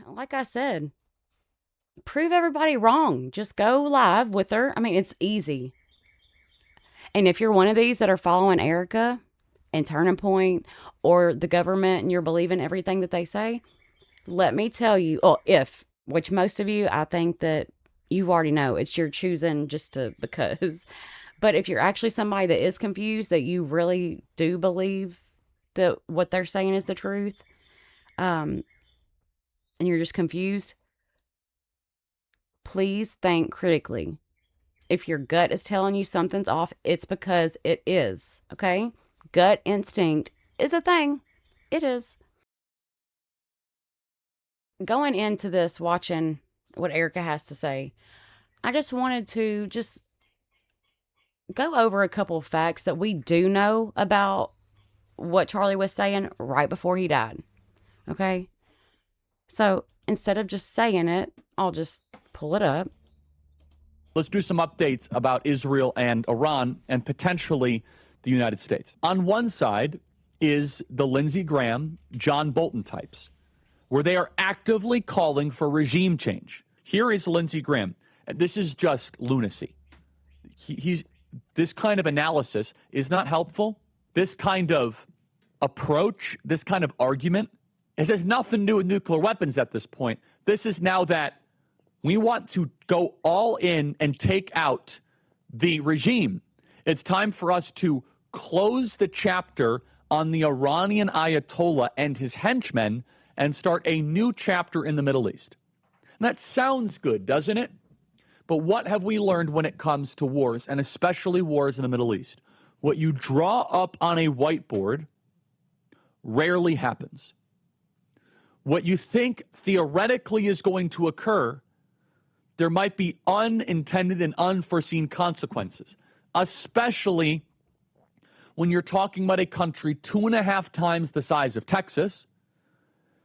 like I said, prove everybody wrong. Just go live with her. I mean, it's easy. And if you're one of these that are following Erica and Turning Point or the government and you're believing everything that they say, let me tell you, oh, if, which most of you, I think that you already know, it's your choosing just to because. But if you're actually somebody that is confused, that you really do believe that what they're saying is the truth, um, and you're just confused, please think critically. If your gut is telling you something's off, it's because it is, okay? Gut instinct is a thing. It is. Going into this, watching what Erica has to say, I just wanted to just go over a couple of facts that we do know about what Charlie was saying right before he died. Okay? So instead of just saying it, I'll just pull it up. Let's do some updates about Israel and Iran and potentially the United States. On one side is the Lindsey Graham, John Bolton types, where they are actively calling for regime change. Here is Lindsey Graham. This is just lunacy. He's this kind of analysis is not helpful. This kind of approach, this kind of argument, it has nothing to do with nuclear weapons at this point. This is now that we want to go all in and take out the regime. It's time for us to close the chapter on the Iranian Ayatollah and his henchmen and start a new chapter in the Middle East. And that sounds good, doesn't it? But what have we learned when it comes to wars, and especially wars in the Middle East? What you draw up on a whiteboard rarely happens. What you think theoretically is going to occur, there might be unintended and unforeseen consequences, especially when you're talking about a country 2.5 times the size of Texas.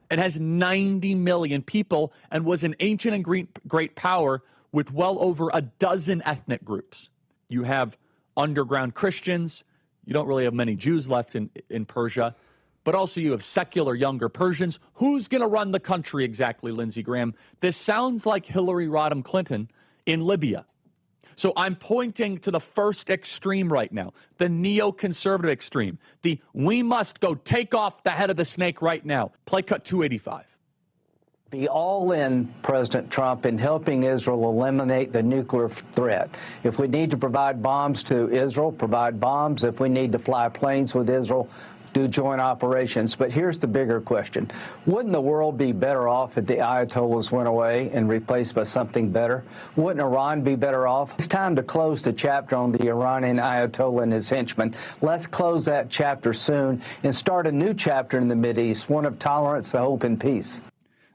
It has 90 million people and was an ancient and great power with well over a dozen ethnic groups. You have underground Christians. You don't really have many Jews left in Persia. But also you have secular younger Persians. Who's going to run the country exactly, Lindsey Graham? This sounds like Hillary Rodham Clinton in Libya. So I'm pointing to the first extreme right now, the neoconservative extreme. The we must go take off the head of the snake right now. Play cut 285. Be all in, President Trump, in helping Israel eliminate the nuclear threat. If we need to provide bombs to Israel, provide bombs. If we need to fly planes with Israel, do joint operations. But here's the bigger question. Wouldn't the world be better off if the Ayatollahs went away and replaced by something better? Wouldn't Iran be better off? It's time to close the chapter on the Iranian Ayatollah and his henchmen. Let's close that chapter soon and start a new chapter in the Mideast, one of tolerance, hope, and peace.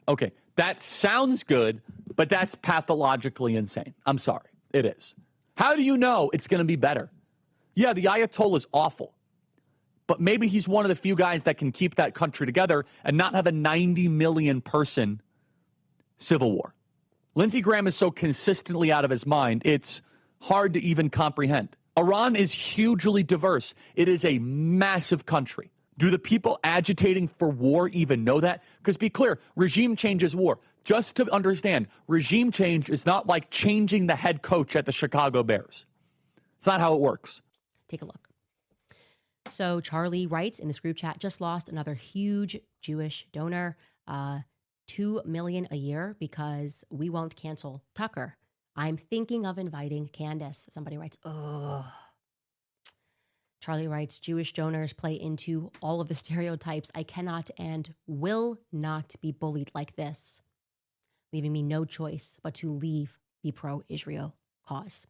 Okay, that sounds good, but that's pathologically insane. I'm sorry, it is. How do you know it's going to be better? Yeah, the Ayatollah is awful, but maybe he's one of the few guys that can keep that country together and not have a 90 million person civil war. Lindsey Graham is so consistently out of his mind, it's hard to even comprehend. Iran is hugely diverse. It is a massive country. Do the people agitating for war even know that? Because be clear, regime change is war. Just to understand, regime change is not like changing the head coach at the Chicago Bears. It's not how it works. Take a look. So Charlie writes in this group chat, just lost another huge Jewish donor, $2 million a year because we won't cancel Tucker. I'm thinking of inviting Candace. Somebody writes, oh. Charlie writes, Jewish donors play into all of the stereotypes. I cannot and will not be bullied like this, leaving me no choice but to leave the pro-Israel cause.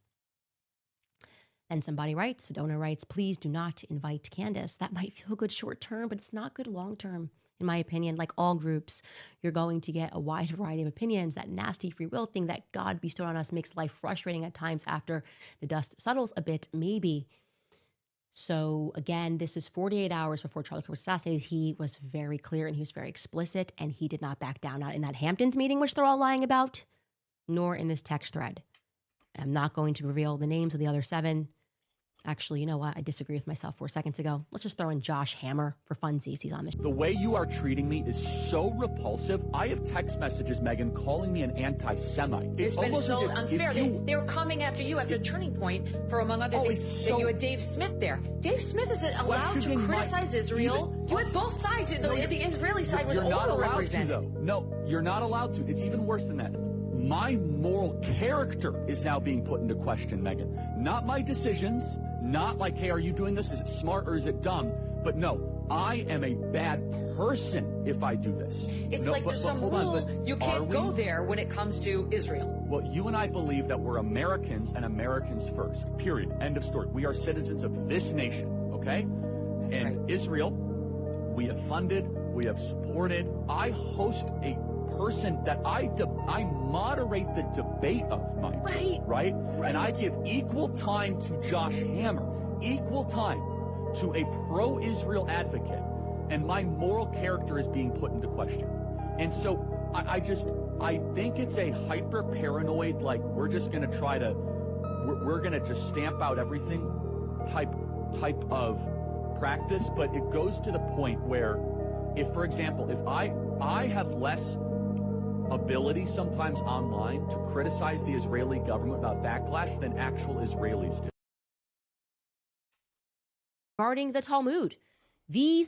And somebody writes, a donor writes, please do not invite Candace. That might feel good short term, but it's not good long term, in my opinion. Like all groups, you're going to get a wide variety of opinions. That nasty free will thing that God bestowed on us makes life frustrating at times after the dust settles a bit, maybe. So again, this is 48 hours before Charlie Kirk was assassinated. He was very clear and he was very explicit, and he did not back down, not in that Hamptons meeting, which they're all lying about, nor in this text thread. I'm not going to reveal the names of the other 7. Actually, you know what? I disagree with myself 4 seconds ago. Let's just throw in Josh Hammer for funsies. He's on the The way you are treating me is so repulsive. I have text messages, Megyn, calling me an anti-Semite. It's been so unfair. They were coming after you after Turning Point for, among other things, that you had Dave Smith there. Dave Smith isn't allowed to criticize Israel. You had both sides. The Israeli side was overrepresented. No, you're not allowed to. It's even worse than that. My moral character is now being put into question, Megyn. Not my decisions, not like, hey, are you doing this? Is it smart or is it dumb? But no, I am a bad person if I do this. It's like there's some rule you can't go there when it comes to Israel. Well, you and I believe that we're Americans and Americans first, period. End of story. We are citizens of this nation, okay? And right. Israel, we have funded, we have supported. I host a person that I moderate the debate of, mind you, right? And I give equal time to Josh Hammer, equal time to a pro-Israel advocate, and my moral character is being put into question. And so I think it's a hyper-paranoid, like, we're just going to try to, we're going to just stamp out everything type of practice. But it goes to the point where, if, for example, if I have less ability sometimes online to criticize the Israeli government about backlash than actual Israelis do. Regarding the Talmud, he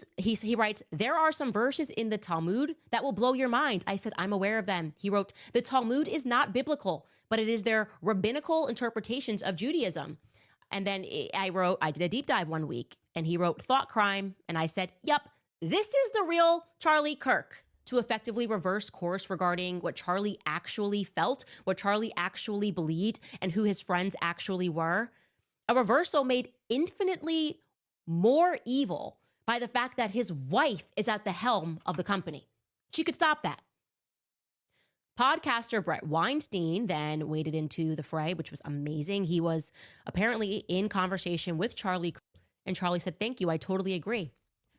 writes, there are some verses in the Talmud that will blow your mind. I said, I'm aware of them. He wrote, the Talmud is not biblical, but it is their rabbinical interpretations of Judaism. And then I did a deep dive one week, and he wrote thought crime. And I said, yep, this is the real Charlie Kirk, to effectively reverse course regarding what Charlie actually felt, what Charlie actually believed, and who his friends actually were. A reversal made infinitely more evil by the fact that his wife is at the helm of the company. She could stop that. Podcaster Brett Weinstein then waded into the fray, which was amazing. He was apparently in conversation with Charlie, and Charlie said, thank you, I totally agree.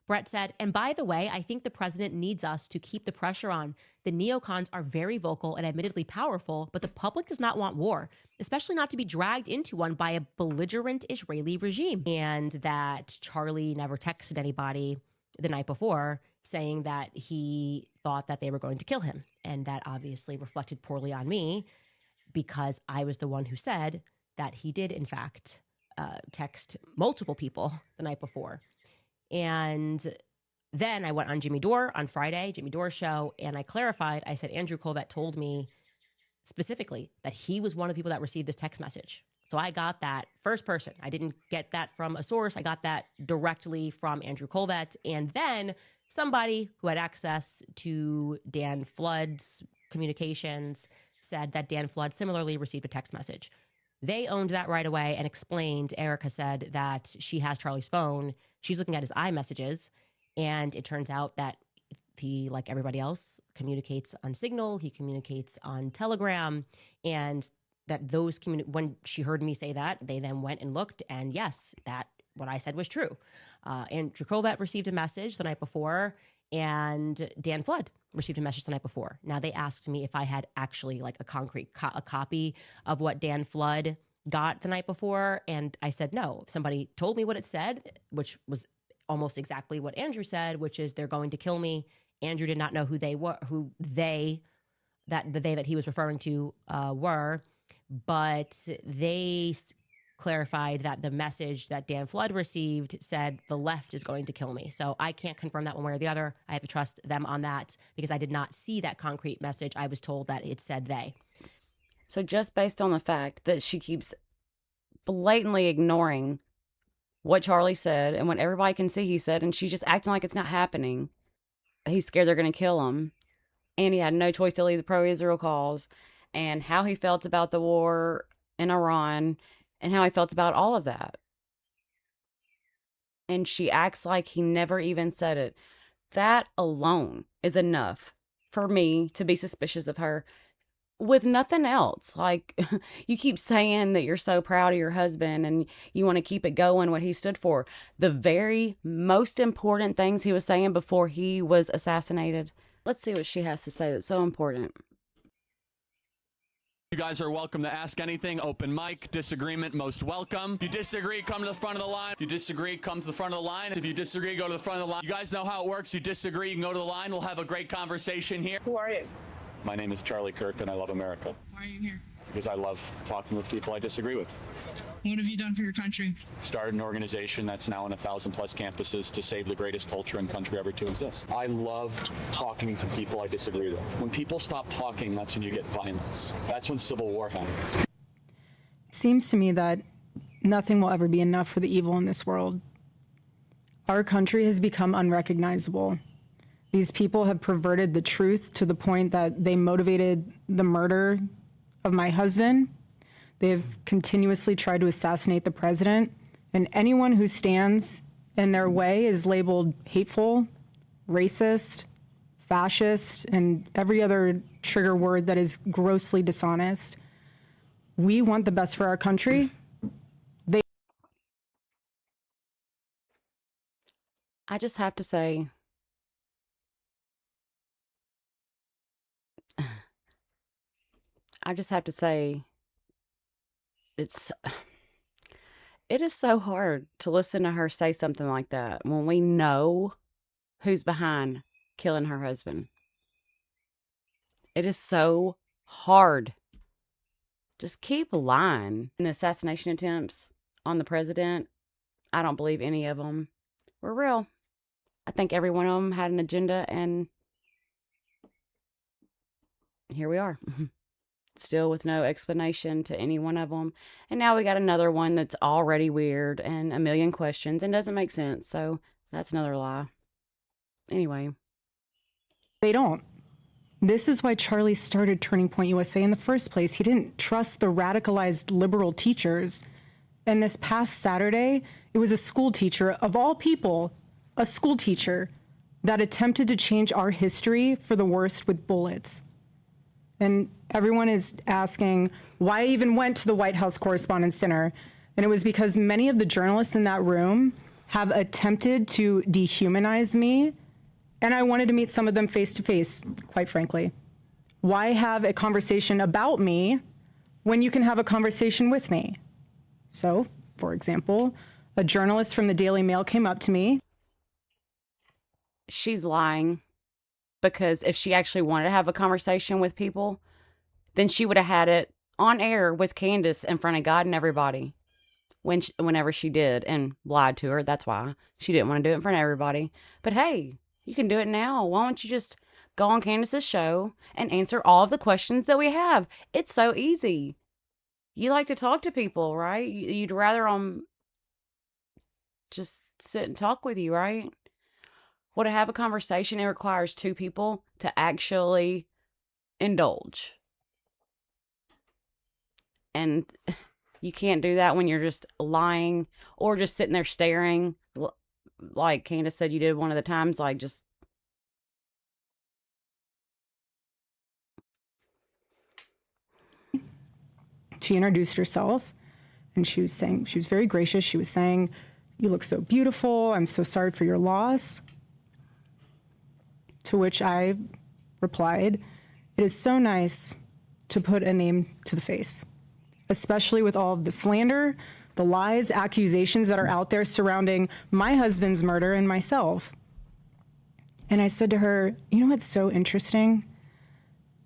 Brett said, and by the way, I think the president needs us to keep the pressure on. The neocons are very vocal and admittedly powerful, but the public does not want war, especially not to be dragged into one by a belligerent Israeli regime. And that Charlie never texted anybody the night before saying that he thought that they were going to kill him. And that obviously reflected poorly on me, because I was the one who said that he did, in fact, text multiple people the night before. And then I went on Jimmy Dore on Friday, Jimmy Dore's show, and I clarified. I said, Andrew Colvett told me specifically that he was one of the people that received this text message. So I got that first person. I didn't get that from a source. I got that directly from Andrew Colvett. And then somebody who had access to Dan Flood's communications said that Dan Flood similarly received a text message. They owned that right away and explained. Erika said that she has Charlie's phone. She's looking at his iMessages, and it turns out that he, like everybody else, communicates on Signal. He communicates on Telegram, and that those when she heard me say that, they then went and looked, and yes, that what I said was true. Andrew Colvett received a message the night before, and Dan Flood received a message the night before. Now, they asked me if I had actually like a concrete a copy of what Dan Flood got the night before, and I said no. Somebody told me what it said, which was almost exactly what Andrew said, which is they're going to kill me. Andrew did not know who they were, that he was referring to were, but they clarified that the message that Dan Flood received said the left is going to kill me. So I can't confirm that one way or the other. I have to trust them on that because I did not see that concrete message. I was told that it said they. So just based on the fact that she keeps blatantly ignoring what Charlie said and what everybody can see he said, and she's just acting like it's not happening. He's scared they're going to kill him. And he had no choice to leave the pro-Israel cause, and how he felt about the war in Iran, and how he felt about all of that. And she acts like he never even said it. That alone is enough for me to be suspicious of her with nothing else. Like, you keep saying that you're so proud of your husband and you want to keep it going, what he stood for. The very most important things he was saying before he was assassinated. Let's see what she has to say that's so important. You guys are welcome to ask anything. Open mic, disagreement, most welcome. If you disagree, come to the front of the line. If you disagree, come to the front of the line. If you disagree, go to the front of the line. You guys know how it works. You disagree, you can go to the line. We'll have a great conversation here. Who are you? My name is Charlie Kirk, and I love America. Why are you here? Because I love talking with people I disagree with. What have you done for your country? Started an organization that's now in 1,000+ campuses to save the greatest culture and country ever to exist. I love talking to people I disagree with. When people stop talking, that's when you get violence. That's when civil war happens. It seems to me that nothing will ever be enough for the evil in this world. Our country has become unrecognizable. These people have perverted the truth to the point that they motivated the murder of my husband. They have continuously tried to assassinate the president, and anyone who stands in their way is labeled hateful, racist, fascist, and every other trigger word that is grossly dishonest. We want the best for our country. I just have to say, it is so hard to listen to her say something like that when we know who's behind killing her husband. It is so hard. Just keep lying. And the assassination attempts on the president, I don't believe any of them were real. I think every one of them had an agenda, and here we are. Still with no explanation to any one of them. And now we got another one that's already weird and a million questions and doesn't make sense. So that's another lie. Anyway. They don't. This is why Charlie started Turning Point USA in the first place. He didn't trust the radicalized liberal teachers. And this past Saturday, it was a school teacher, of all people, a school teacher, that attempted to change our history for the worst with bullets. And everyone is asking why I even went to the White House Correspondents' Dinner. And it was because many of the journalists in that room have attempted to dehumanize me. And I wanted to meet some of them face to face, quite frankly. Why have a conversation about me when you can have a conversation with me? So, for example, a journalist from the Daily Mail came up to me. She's lying. Because if she actually wanted to have a conversation with people, then she would have had it on air with Candace in front of God and everybody whenever she did, and lied to her. That's why she didn't want to do it in front of everybody. But hey, you can do it now. Why don't you just go on Candace's show and answer all of the questions that we have? It's so easy. You like to talk to people, right? You'd rather just sit and talk with you, right? Well, to have a conversation, it requires two people to actually indulge. And you can't do that when you're just lying or just sitting there staring. Like Candace said you did one of the times, like just... She introduced herself, and she was very gracious. She was saying, "You look so beautiful. I'm so sorry for your loss." To which I replied, "It is so nice to put a name to the face, especially with all of the slander, the lies, accusations that are out there surrounding my husband's murder and myself." And I said to her, "You know what's so interesting?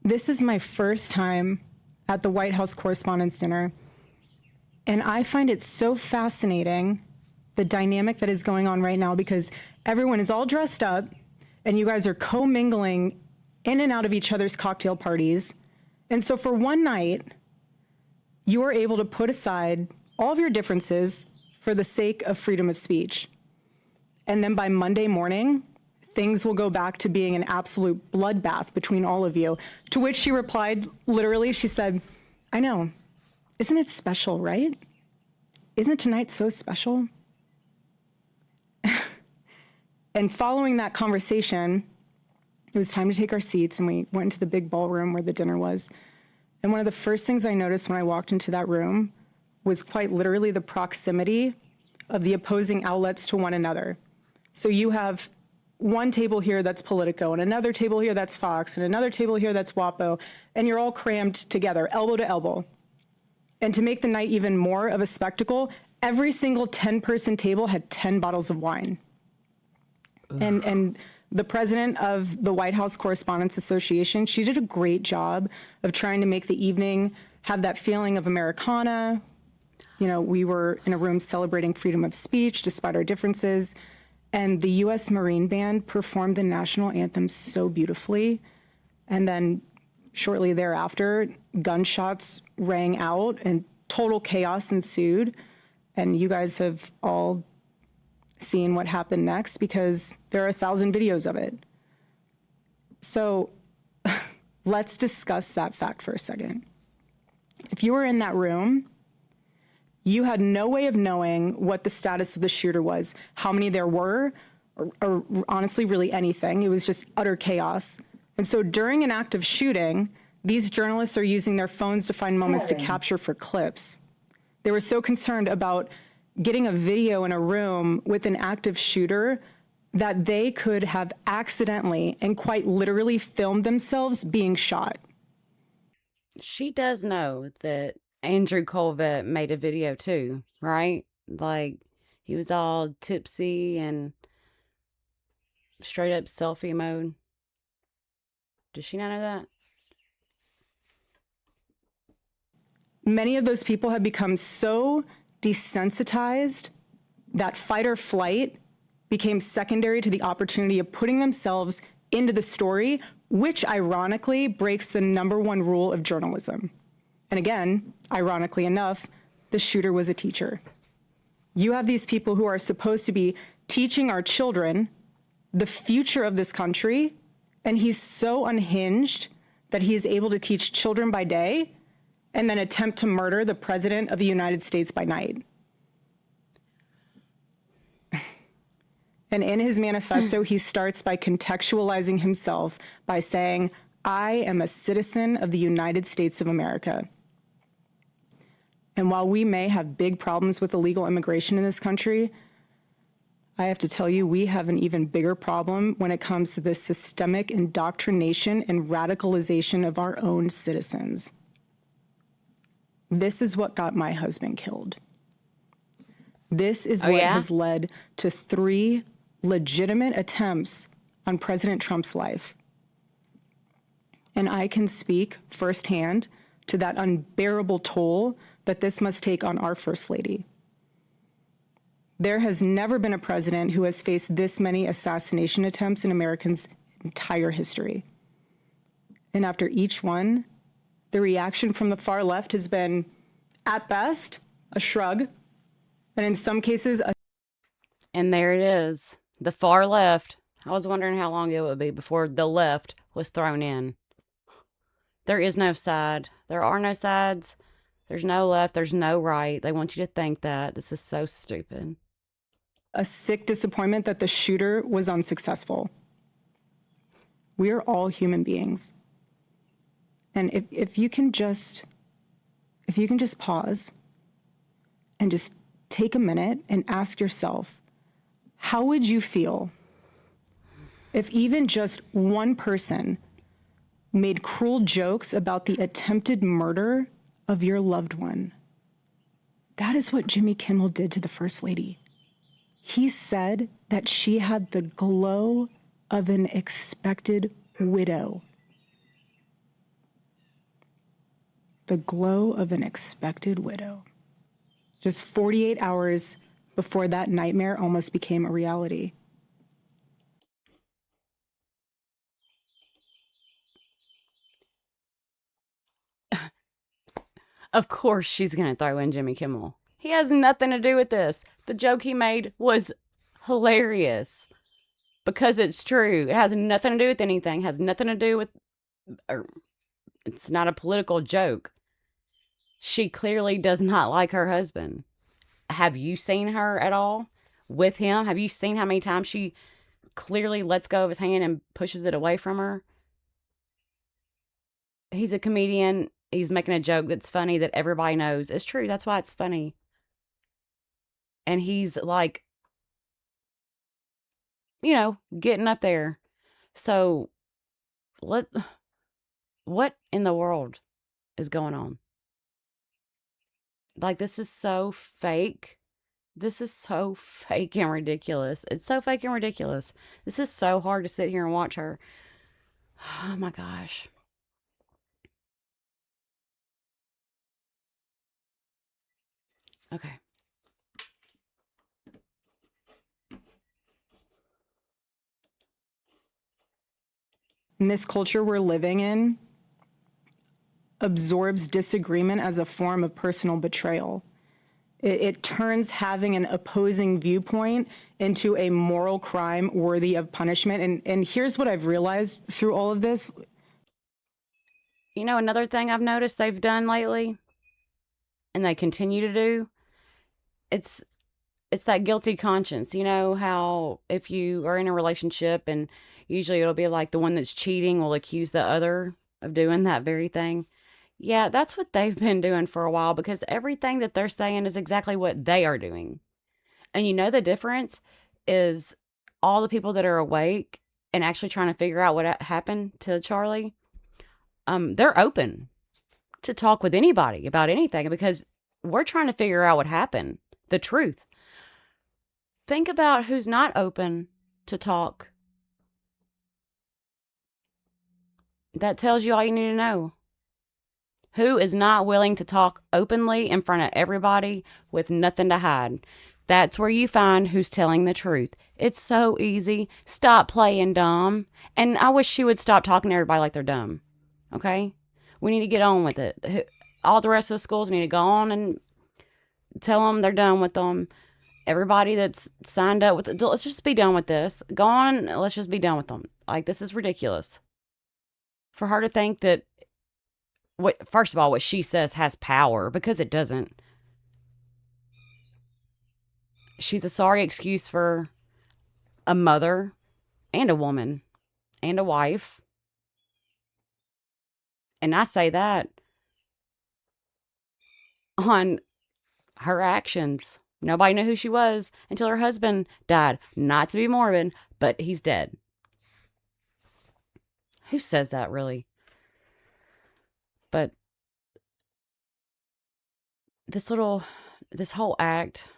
This is my first time at the White House Correspondents' Dinner, and I find it so fascinating, the dynamic that is going on right now, because everyone is all dressed up, and you guys are commingling in and out of each other's cocktail parties. And so for one night, you are able to put aside all of your differences for the sake of freedom of speech. And then by Monday morning, things will go back to being an absolute bloodbath between all of you." To which she replied, literally, she said, "I know. Isn't it special, right? Isn't tonight so special?" And following that conversation, it was time to take our seats, and we went into the big ballroom where the dinner was. And one of the first things I noticed when I walked into that room was quite literally the proximity of the opposing outlets to one another. So you have one table here that's Politico, and another table here that's Fox, and another table here that's WAPO, and you're all crammed together, elbow to elbow. And to make the night even more of a spectacle, every single 10-person table had 10 bottles of wine. And the president of the White House Correspondents Association, she did a great job of trying to make the evening have that feeling of Americana. You know, we were in a room celebrating freedom of speech despite our differences. And the U.S. Marine Band performed the national anthem so beautifully. And then shortly thereafter, gunshots rang out and total chaos ensued. And you guys have all seen what happened next because there are 1,000 videos of it. So let's discuss that fact for a second. If you were in that room, you had no way of knowing what the status of the shooter was, how many there were, or honestly, really anything. It was just utter chaos. And so during an active shooting, these journalists are using their phones to find moments to capture for clips. They were so concerned about getting a video in a room with an active shooter that they could have accidentally and quite literally filmed themselves being shot. She does know that Andrew Colvett made a video too, right? Like, he was all tipsy and straight up selfie mode. Does she not know that? Many of those people have become so desensitized that fight or flight became secondary to the opportunity of putting themselves into the story, which ironically breaks the #1 rule of journalism. And again, ironically enough, the shooter was a teacher. You have these people who are supposed to be teaching our children the future of this country, and he's so unhinged that he is able to teach children by day and then attempt to murder the president of the United States by night. And in his manifesto, he starts by contextualizing himself by saying, "I am a citizen of the United States of America." And while we may have big problems with illegal immigration in this country, I have to tell you, we have an even bigger problem when it comes to the systemic indoctrination and radicalization of our own citizens. This is what got my husband killed. This is what has led to 3 legitimate attempts on President Trump's life. And I can speak firsthand to that unbearable toll that this must take on our First Lady. There has never been a president who has faced this many assassination attempts in Americans' entire history. And after each one, the reaction from the far left has been, at best, a shrug, and in some cases, And there it is. The far left. I was wondering how long it would be before the left was thrown in. There is no side. There are no sides. There's no left. There's no right. They want you to think that. This is so stupid. a sick disappointment that the shooter was unsuccessful. We are all human beings. And if you can just pause and just take a minute and ask yourself, how would you feel if even just one person made cruel jokes about the attempted murder of your loved one? That is what Jimmy Kimmel did to the First Lady. He said that she had the glow of an expected widow. The glow of an expected widow. Just 48 hours before that nightmare almost became a reality. Of course she's going to throw in Jimmy Kimmel. He has nothing to do with this. The joke he made was hilarious because it's true. It has nothing to do with anything. It has nothing to do with, or it's not a political joke. She clearly does not like her husband. Have you seen her at all with him? Have you seen how many times she clearly lets go of his hand and pushes it away from her? He's a comedian. He's making a joke that's funny that everybody knows is true. That's why it's funny. And he's like getting up there. So what in the world is going on? Like, this is so fake. This is so fake and ridiculous. It's so fake and ridiculous. This is so hard to sit here and watch her. Oh my gosh. Okay. And this culture we're living in absorbs disagreement as a form of personal betrayal. It turns having an opposing viewpoint into a moral crime worthy of punishment. And here's what I've realized through all of this. Another thing I've noticed they've done lately, and they continue to do, it's that guilty conscience. You know how if you are in a relationship, and usually it'll be like the one that's cheating will accuse the other of doing that very thing. Yeah, that's what they've been doing for a while, because everything that they're saying is exactly what they are doing. And the difference is all the people that are awake and actually trying to figure out what happened to Charlie, they're open to talk with anybody about anything, because we're trying to figure out what happened, the truth. Think about who's not open to talk. That tells you all you need to know. Who is not willing to talk openly in front of everybody with nothing to hide? That's where you find who's telling the truth. It's so easy. Stop playing dumb. And I wish she would stop talking to everybody like they're dumb. Okay? We need to get on with it. All the rest of the schools need to go on and tell them they're done with them. Everybody that's signed up with it, let's just be done with this. Go on, let's just be done with them. Like, this is ridiculous. For her to think that, first of all, what she says has power, because it doesn't. She's a sorry excuse for a mother and a woman and a wife. And I say that on her actions. Nobody knew who she was until her husband died. Not to be morbid, but he's dead. Who says that, really? But this whole act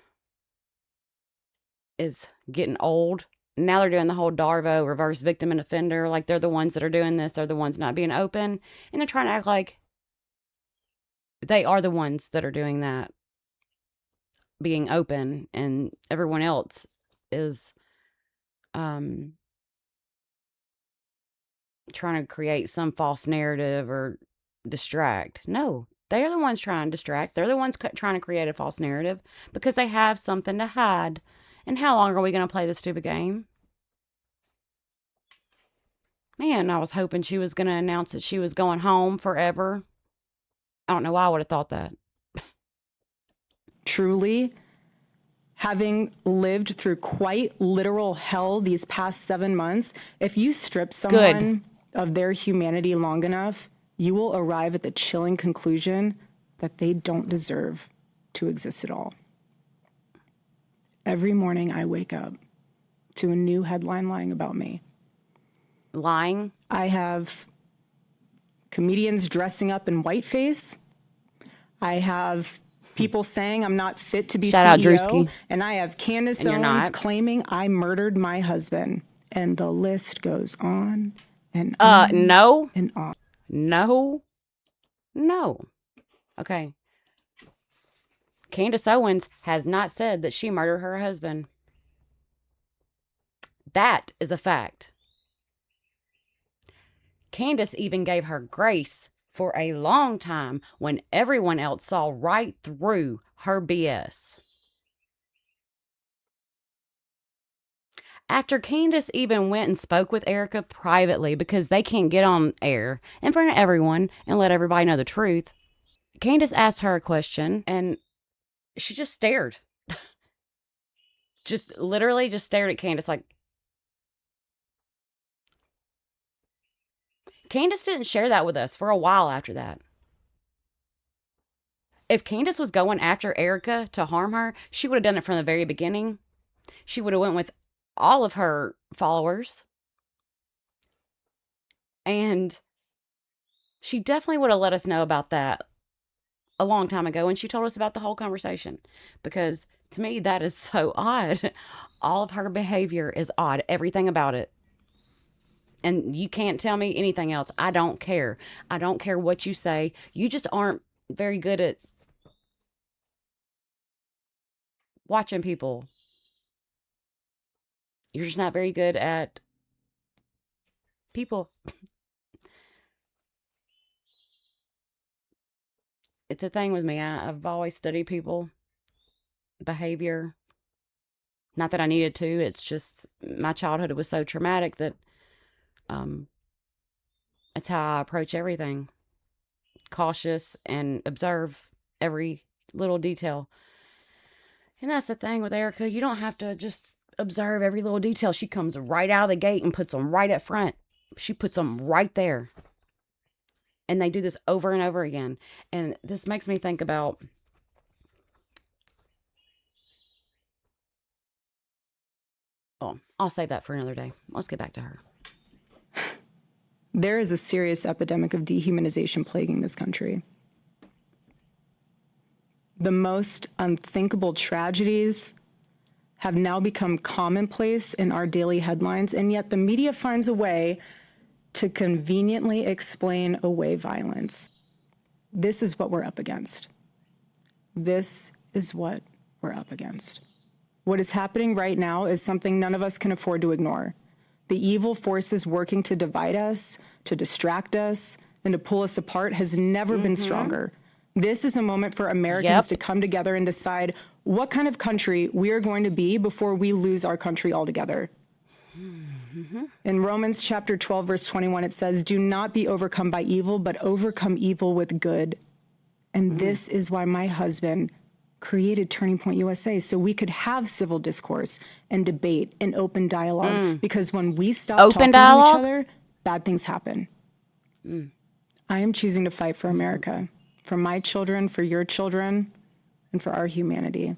is getting old. Now they're doing the whole Darvo, reverse victim and offender. Like, they're the ones that are doing this. They're the ones not being open. And they're trying to act like they are the ones that are doing that, being open, and everyone else is trying to create some false narrative or distract. No, they are the ones trying to distract. They're the ones trying to create a false narrative because they have something to hide. And how long are we going to play this stupid game? Man, I was hoping she was going to announce that she was going home forever. I don't know why I would have thought that. Truly, having lived through quite literal hell these past 7 months, if you strip someone of their humanity long enough, you will arrive at the chilling conclusion that they don't deserve to exist at all. Every morning I wake up to a new headline lying about me. Lying? I have comedians dressing up in whiteface. I have people saying I'm not fit to be Shout out CEO. Drewski. And I have Candace And you're Owens not. claiming I murdered my husband. And the list goes on and on No. and on. No. Okay. Candace Owens has not said that she murdered her husband. That is a fact. Candace even gave her grace for a long time when everyone else saw right through her BS. After Candace even went and spoke with Erika privately, because they can't get on air in front of everyone and let everybody know the truth, Candace asked her a question and she just stared. Just literally just stared at Candace like. Candace didn't share that with us for a while after that. If Candace was going after Erika to harm her, she would have done it from the very beginning. She would have went with all of her followers. And she definitely would have let us know about that a long time ago when she told us about the whole conversation, because to me that is so odd. All of her behavior is odd, everything about it. And you can't tell me anything else. I don't care. I don't care what you say. You just aren't very good at watching people. You're just not very good at people. It's a thing with me. I've always studied people behavior. Not that I needed to. It's just my childhood was so traumatic that it's how I approach everything. Cautious and observe every little detail. And that's the thing with Erika. You don't have to just observe every little detail. She comes right out of the gate and puts them right up front. She puts them right there. And they do this over and over again. And this makes me think about I'll save that for another day. Let's get back to her. There is a serious epidemic of dehumanization plaguing this country. The most unthinkable tragedies have now become commonplace in our daily headlines, and yet the media finds a way to conveniently explain away violence. This is what we're up against. This is what we're up against. What is happening right now is something none of us can afford to ignore. The evil forces working to divide us, to distract us, and to pull us apart has never been stronger. This is a moment for Americans to come together and decide what kind of country we are going to be before we lose our country altogether. In Romans chapter 12, verse 21, it says, "Do not be overcome by evil, but overcome evil with good." And this is why my husband created Turning Point USA, so we could have civil discourse and debate and open dialogue. Because when we stop talking to each other, bad things happen. I am choosing to fight for America, for my children, for your children, and for our humanity.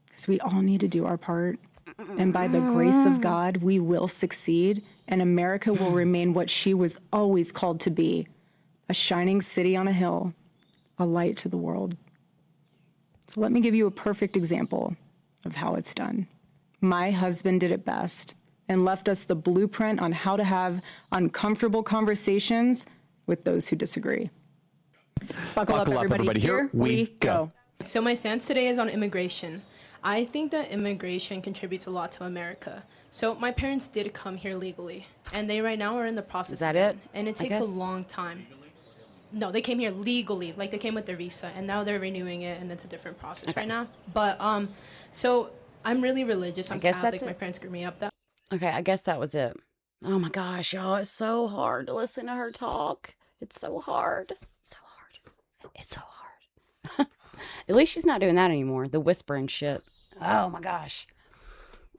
Because we all need to do our part. And by the grace of God, we will succeed, and America will remain what she was always called to be, a shining city on a hill, a light to the world. So let me give you a perfect example of how it's done. My husband did it best and left us the blueprint on how to have uncomfortable conversations with those who disagree. Buckle up, everybody. Here we go. So my stance today is on immigration. I think that immigration contributes a lot to America. So my parents did come here legally, and they right now are in the process. Is that it? And it takes a long time. No, they came here legally, like they came with their visa, and now they're renewing it, and it's a different process right now. But so I'm really religious. I'm Catholic. My parents grew me up that. Okay, I guess that was it. Oh my gosh, y'all, it's so hard to listen to her talk. It's so hard. It's so hard. It's so hard. At least she's not doing that anymore. The whispering shit. Oh my gosh.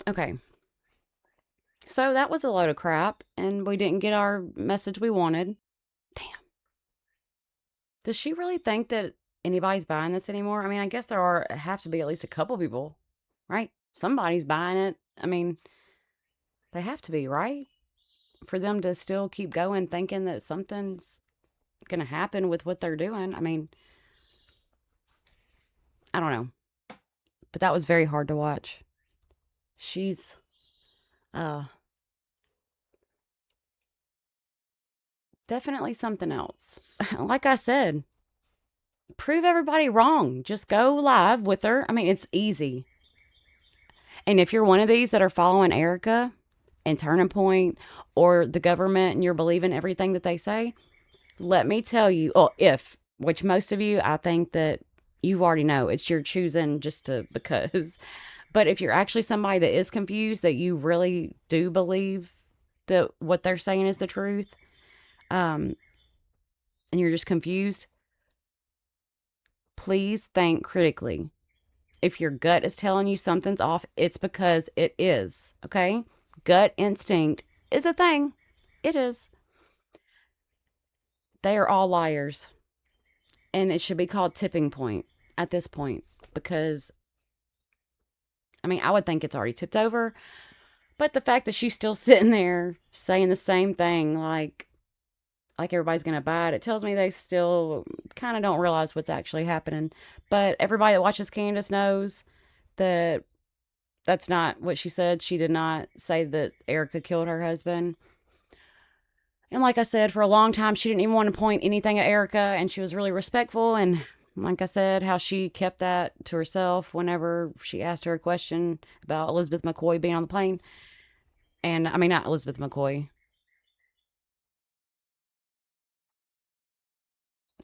Okay. So that was a load of crap, and we didn't get our message we wanted. Damn. Does she really think that anybody's buying this anymore? I mean, I guess there have to be at least a couple people, right? Somebody's buying it. I mean, they have to be, right? For them to still keep going thinking that something's going to happen with what they're doing. I mean, I don't know. But that was very hard to watch. She's definitely something else. Like I said, prove everybody wrong. Just go live with her. I mean, it's easy. And if you're one of these that are following Erika and Turning Point or the government and you're believing everything that they say, let me tell you, which most of you, I think that you already know, it's your choosing just to because. But if you're actually somebody that is confused, that you really do believe that what they're saying is the truth, and you're just confused, please think critically. If your gut is telling you something's off, it's because it is, okay? Gut instinct is a thing. It is. They are all liars. And it should be called tipping point at this point because, I mean, I would think it's already tipped over, But the fact that she's still sitting there saying the same thing, like everybody's going to buy it, it tells me they still kind of don't realize what's actually happening. But everybody that watches Candace knows that that's not what she said. She did not say that Erika killed her husband. And like I said, for a long time, she didn't even want to point anything at Erika, and she was really respectful. And like I said, how she kept that to herself whenever she asked her a question about Elizabeth McCoy being on the plane. And I mean, not Elizabeth McCoy.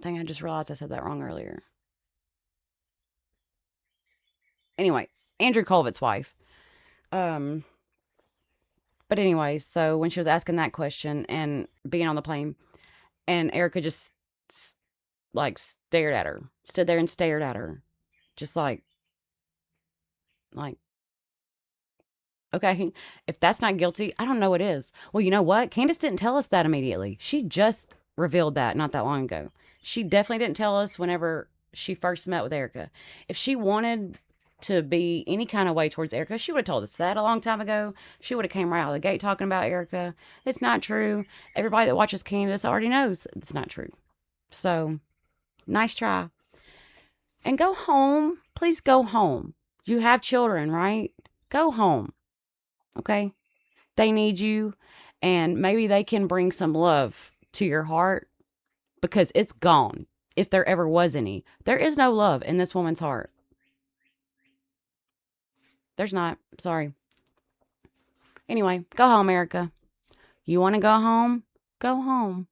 I just realized I said that wrong earlier. Anyway, Andrew Colvit's wife. But anyway, so when she was asking that question and being on the plane, and Erika just like stared at her, stood there and stared at her, just like, okay, if that's not guilty, I don't know what is. Well, you know what? Candace didn't tell us that immediately. She just revealed that not that long ago. She definitely didn't tell us whenever she first met with Erika. If she wanted to be any kind of way towards Erika, she would have told us that a long time ago. She would have came right out of the gate talking about Erika. It's not true. Everybody that watches Candace already knows it's not true. So, nice try. And go home. Please go home. You have children, right? Go home. Okay? They need you, and maybe they can bring some love to your heart, because it's gone. If there ever was any, there is no love in this woman's heart. There's not. Sorry. Anyway, go home, Erika. You want to go home? Go home.